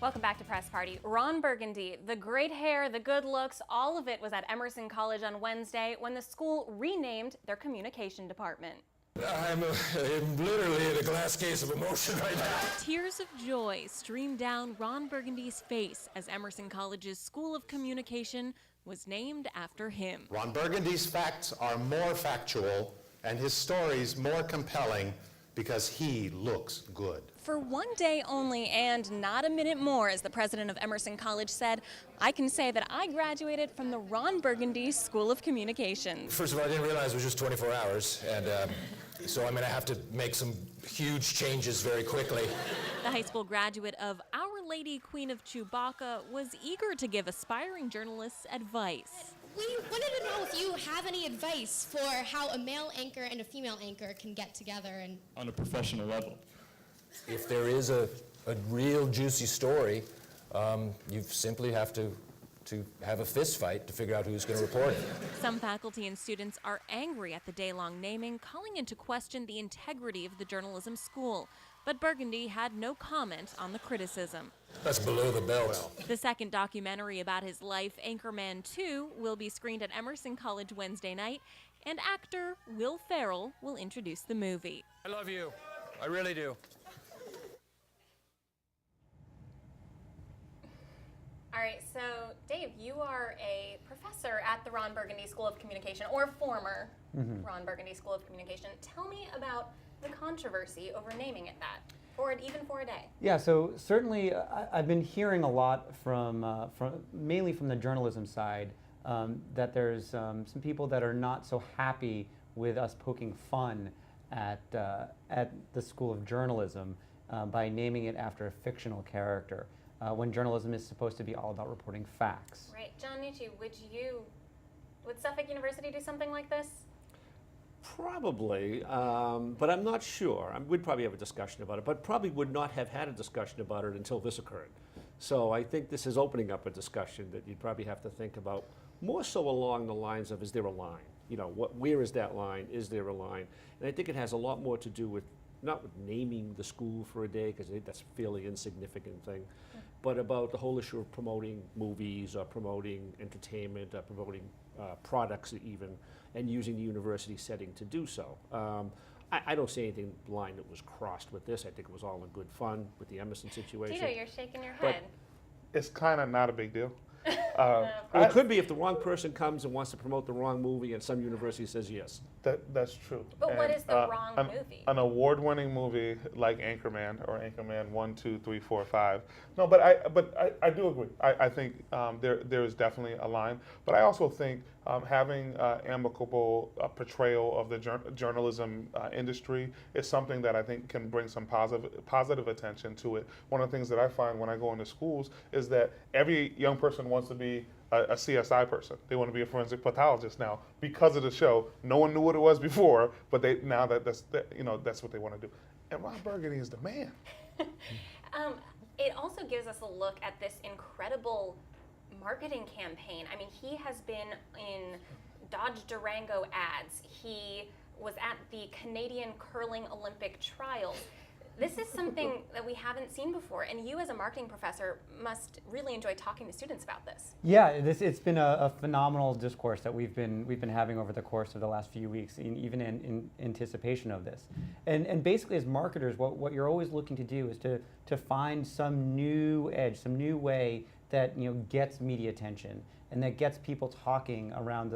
Welcome back to Press Party. Ron Burgundy, the great hair, the good looks, all of it was at Emerson College on Wednesday when the school renamed their communication department. I'm literally in a glass case of emotion right now. Tears of joy streamed down Ron Burgundy's face as Emerson College's School of Communication was named after him. Ron Burgundy's facts are more factual and his stories more compelling because he looks good. For one day only and not a minute more, as the president of Emerson College said, I can say that I graduated from the Ron Burgundy School of Communications. First of all, I didn't realize it was just 24 hours, and so I'm going to have to make some huge changes very quickly. The high school graduate of Our Lady Queen of Chewbacca was eager to give aspiring journalists advice. We wanted to know if you have any advice for how a male anchor and a female anchor can get together and on a professional level. If there is a real juicy story, you simply have to have a fist fight to figure out who's going to report it. Some faculty and students are angry at the day-long naming, calling into question the integrity of the journalism school. But Burgundy had no comment on the criticism. That's below the belt. The second documentary about his life, Anchorman 2, will be screened at Emerson College Wednesday night, and actor Will Ferrell will introduce the movie. I love you. I really do. All right, so Dave, you are a professor at the Ron Burgundy School of Communication, or former Ron Burgundy School of Communication. Tell me about the controversy over naming it that, even for a day. Yeah, so certainly I've been hearing a lot from mainly from the journalism side that there's some people that are not so happy with us poking fun at the School of Journalism by naming it after a fictional character. When journalism is supposed to be all about reporting facts. Right. John Nucci, would Suffolk University do something like this? Probably, but I'm not sure. We'd probably have a discussion about it, but probably would not have had a discussion about it until this occurred. So I think this is opening up a discussion that you'd probably have to think about more so along the lines of, is there a line? You know, where is that line? Is there a line? And I think it has a lot more to do with not with naming the school for a day, because I think that's a fairly insignificant thing, but about the whole issue of promoting movies or promoting entertainment or promoting products even, and using the university setting to do so. I don't see anything line that was crossed with this. I think it was all in good fun with the Emerson situation. Tito, you're shaking your head. It's kind of not a big deal. Well, it could be if the wrong person comes and wants to promote the wrong movie and some university says yes. That's true. But what is the wrong movie? An award-winning movie like Anchorman or Anchorman 1, 2, 3, 4, 5. No, but I do agree. I think there is definitely a line. But I also think having amicable portrayal of the journalism industry is something that I think can bring some positive attention to it. One of the things that I find when I go into schools is that every young person wants to be a CSI person. They want to be a forensic pathologist now because of the show. No one knew what it was before, but that's what they want to do. And Ron Burgundy is the man. It also gives us a look at this incredible marketing campaign. I mean, he has been in Dodge Durango ads. He was at the Canadian Curling Olympic Trials. This is something that we haven't seen before, and you as a marketing professor must really enjoy talking to students about this. Yeah, it's been a phenomenal discourse that we've been having over the course of the last few weeks, even in anticipation of this. And basically, as marketers, what you're always looking to do is to find some new edge, some new way that gets media attention and that gets people talking around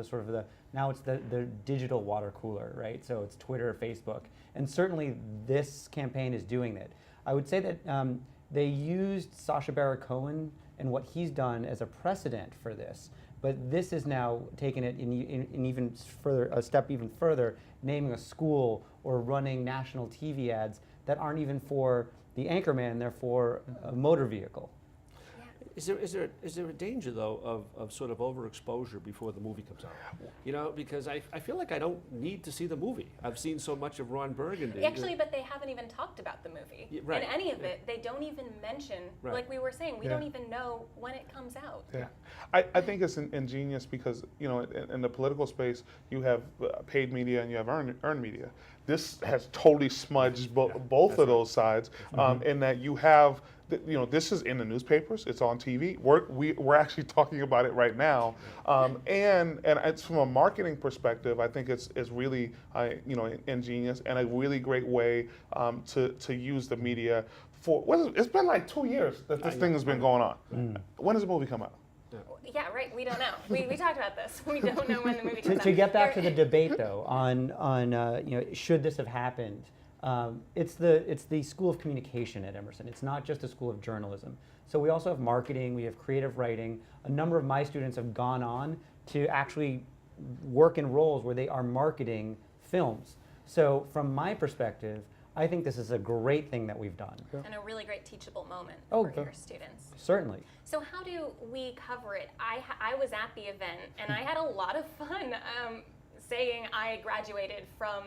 now it's the digital water cooler, right? So it's Twitter, Facebook, and certainly this campaign is doing it. I would say that they used Sacha Baron Cohen and what he's done as a precedent for this, but this is now taking it in even further, a step even further, naming a school or running national TV ads that aren't even for the Anchorman, they're for a motor vehicle. Is there a danger though of sort of overexposure before the movie comes out? Because I feel like I don't need to see the movie. I've seen so much of Ron Burgundy. Actually, but they haven't even talked about the movie. Right. In any of it, they don't even mention, like we were saying, we don't even know when it comes out. Yeah, I think it's ingenious because in the political space you have paid media and you have earned media. this has totally smudged both of those sides, in that you have, this is in the newspapers, it's on TV. We're actually talking about it right now, and it's from a marketing perspective. I think it's really ingenious and a really great way to use the media for. It's been like 2 years that this thing has been going on. When does the movie come out? Yeah, right. We don't know. We talked about this. We don't know when the movie comes out. To get back to the debate, though, on should this have happened? It's the School of Communication at Emerson. It's not just a school of journalism. So we also have marketing. We have creative writing. A number of my students have gone on to actually work in roles where they are marketing films. So from my perspective, I think this is a great thing that we've done. And a really great teachable moment Oh, for your students. Certainly. So how do we cover it? I was at the event, and I had a lot of fun saying I graduated from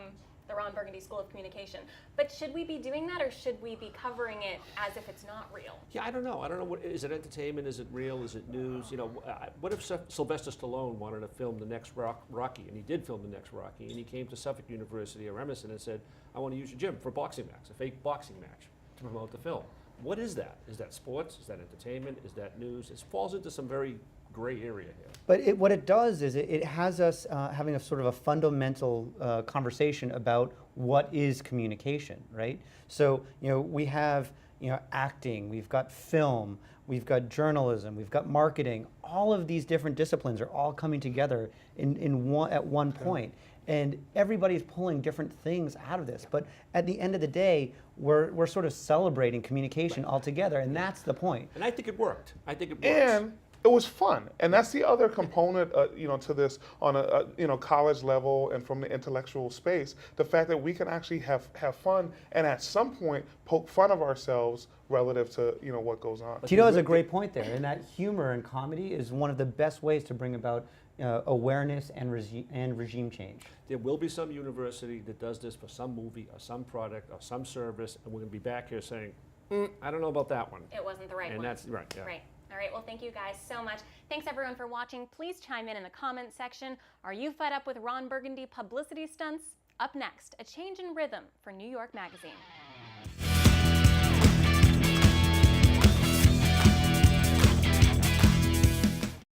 the Ron Burgundy School of Communication. But should we be doing that, or should we be covering it as if it's not real? Yeah, I don't know. What is it? Entertainment? Is it real? Is it news? What if Sylvester Stallone wanted to film the next Rocky, and he did film the next Rocky, and he came to Suffolk University or Emerson and said, "I want to use your gym for a boxing match, a fake boxing match, to promote the film." What is that? Is that sports? Is that entertainment? Is that news? It falls into some very gray area here. But what it does is it has us having a sort of a fundamental conversation about what is communication, right? So, we have, acting, we've got film, we've got journalism, we've got marketing. All of these different disciplines are all coming together at one point. And everybody's pulling different things out of this. But at the end of the day, we're sort of celebrating communication altogether, and that's the point. And I think it worked. I think it works. And it was fun, and that's the other component, to this on a college level and from the intellectual space. The fact that we can actually have fun, and at some point poke fun of ourselves relative to what goes on. Tito has a great point there, and that humor and comedy is one of the best ways to bring about awareness and regime change. There will be some university that does this for some movie or some product or some service, and we're going to be back here saying, I don't know about that one. It wasn't the right one. And that's right. Yeah. Right. All right, well, thank you guys so much. Thanks, everyone, for watching. Please chime in the comment section. Are you fed up with Ron Burgundy publicity stunts? Up next, a change in rhythm for New York Magazine.